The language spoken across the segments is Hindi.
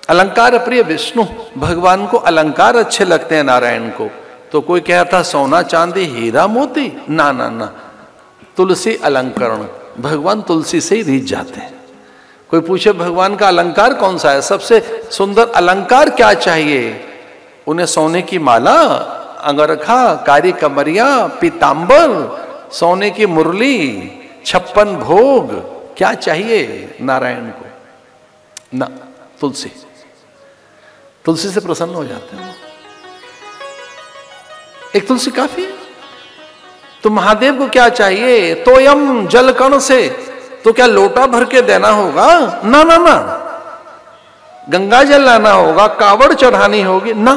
अलंकार प्रिय विष्णु, भगवान को अलंकार अच्छे लगते हैं नारायण को। तो कोई कहता सोना चांदी हीरा मोती, ना ना ना, तुलसी अलंकरण, भगवान तुलसी से ही रीझ जाते हैं। कोई पूछे भगवान का अलंकार कौन सा है, सबसे सुंदर अलंकार क्या चाहिए, उन्हें सोने की माला, अंगरखा, कारी कमरिया, पीतांबर, सोने की मुरली, 56 भोग, क्या चाहिए नारायण को? ना, तुलसी, तुलसी से प्रसन्न हो जाते हैं। एक तुलसी काफी है। तो महादेव को क्या चाहिए? तोयम जल कण से, तो क्या लोटा भर के देना होगा? ना ना ना, गंगा जल लाना होगा, कावड़ चढ़ानी होगी ना,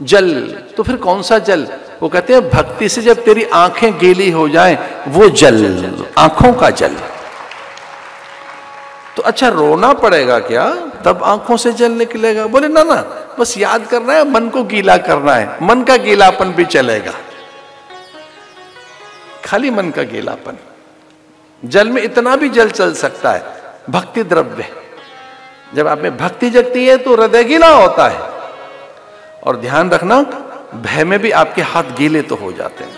जल। तो फिर कौन सा जल? वो कहते हैं भक्ति से जब तेरी आंखें गीली हो जाएं, वो जल, आंखों का जल। तो अच्छा रोना पड़ेगा क्या तब आंखों से जल निकलेगा? बोले ना ना, बस याद करना है, मन को गीला करना है, मन का गीलापन भी चलेगा, खाली मन का गीलापन। जल में इतना भी जल चल सकता है, भक्ति द्रव्य। जब आप में भक्ति जगती है तो हृदय गीला होता है। और ध्यान रखना, भय में भी आपके हाथ गीले तो हो जाते हैं,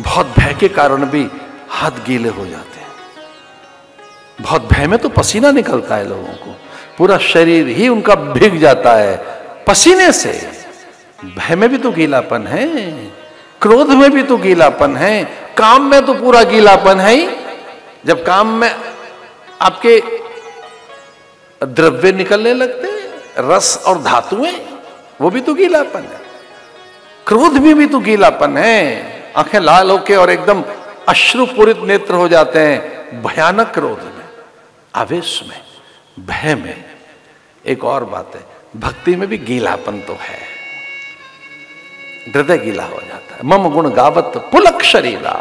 बहुत भय के कारण भी हाथ गीले हो जाते हैं। बहुत भय में तो पसीना निकलता है लोगों को, पूरा शरीर ही उनका भीग जाता है पसीने से। भय में भी तो गीलापन है, क्रोध में भी तो गीलापन है, काम में तो पूरा गीलापन है ही। जब काम में आपके द्रव्य निकलने लगते हैं, रस और धातुएं, वो भी तो गीलापन है। क्रोध में भी तो गीलापन है, आंखें लाल होके और एकदम अश्रुपूरित नेत्र हो जाते हैं भयानक क्रोध में, आवेश में, भय में। एक और बात है, भक्ति में भी गीलापन तो है, हृदय गीला हो जाता है। मम गुण गावत पुलक शरीरा,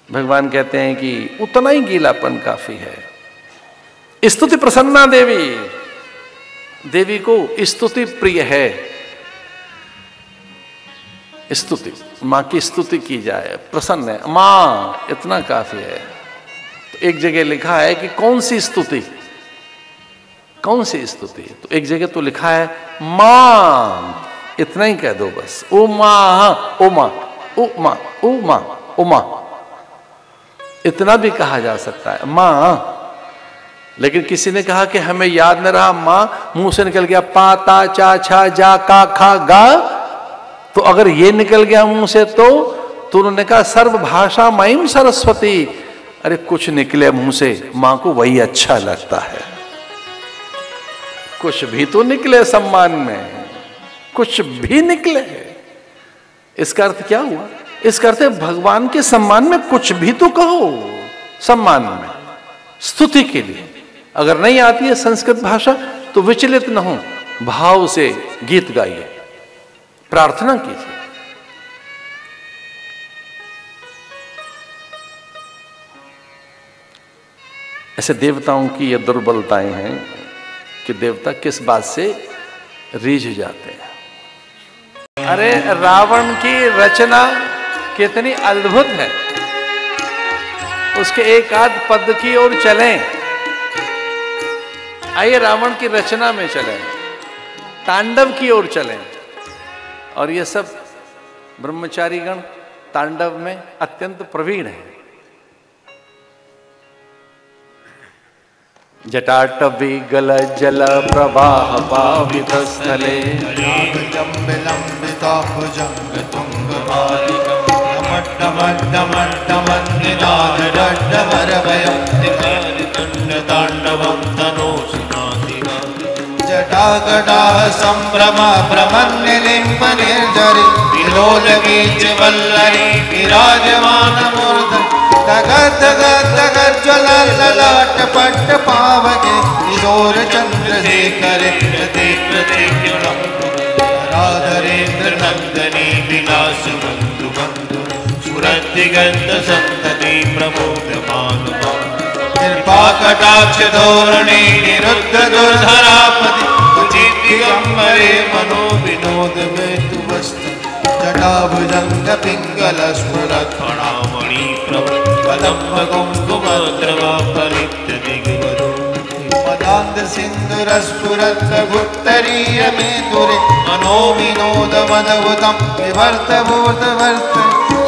भगवान कहते हैं कि उतना ही गीलापन काफी है। स्तुति प्रसन्ना देवी, देवी को स्तुति प्रिय है। स्तुति, मां की स्तुति की जाए, प्रसन्न है मां, इतना काफी है। तो एक जगह लिखा है कि कौन सी स्तुति, कौन सी स्तुति? तो एक जगह तो लिखा है मां, इतना ही कह दो बस, उमा, उमा, उमा, उमा, उमा, इतना भी कहा जा सकता है मां। लेकिन किसी ने कहा कि हमें याद न रहा मां, मुंह से निकल गया पा ता चा छा जा का खा गा, तो अगर ये निकल गया मुंह से तो उन्होंने कहा सर्व भाषा माईम सरस्वती। अरे कुछ निकले मुंह से, मां को वही अच्छा लगता है, कुछ भी तो निकले सम्मान में, कुछ भी निकले। इसका अर्थ क्या हुआ? इसका अर्थ है भगवान के सम्मान में कुछ भी तो कहो, सम्मान में, स्तुति के लिए। अगर नहीं आती है संस्कृत भाषा तो विचलित न हो, भाव से गीत गाइए, प्रार्थना कीजिए। ऐसे देवताओं की ये दुर्बलताएं हैं कि देवता किस बात से रीझ जाते हैं। अरे रावण की रचना कितनी अद्भुत है, उसके एक आध पद की ओर चलें। आइए रावण की रचना में चलें, तांडव की ओर चलें। और ये सब ब्रह्मचारीगण तांडव में अत्यंत प्रवीण है। जटाटवी गल जल प्रवाह पावित स्थले जटागटा संभ्रम भ्रमन्यलिम्ब निर्जरि विलोलगीच वल्लरी विराजमान मूर्धनि तगत तगत ज्वलल्ललाट पट्ट पावके किशोर चंद्रशेखर राधरेन्द्र नंदनी विलास बंधु बंधु सुरतिगंध संतति प्रमोदमान कृपा कटाक्ष धोरणी निरुद्ध दुर्धरापति दिगंबरे मनो विनोद में तु वस्तु जटाभुजंग पिंगल स्फुरत् फणामणि प्रभ कदम्ब कुंकुम द्रवा फलित दिग्वधू मदान्ध सिन्धुरस्फुरद्रघुत्तरीय मे दुरे मनोविनोदमदभुतं विवर्तभूतवर्त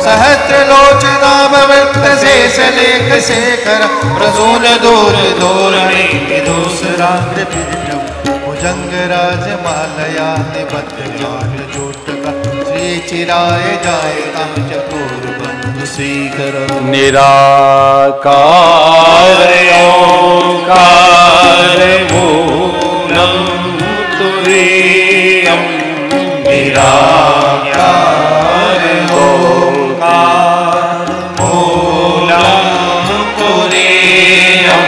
सहस्रलोचनाभवृत्तशेषलेखशेखर प्रसूनदूरधोरणे विदूषराग्रपीठं भुजङ्गराजमालया निबद्धजालजोटका श्रीचिराय जायतां चतुर्बन्धुशेखर निराकार ओंकार मूलं तुरीयं निराकार ओंकार मूलं तुरीयं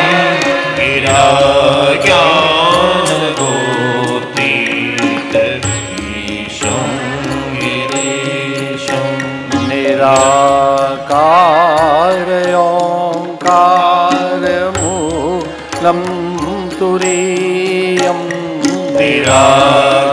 निराज्ञानगोतीतमीशं गिरीशं निराकार ओंकार मूलं तुरीयं निराकार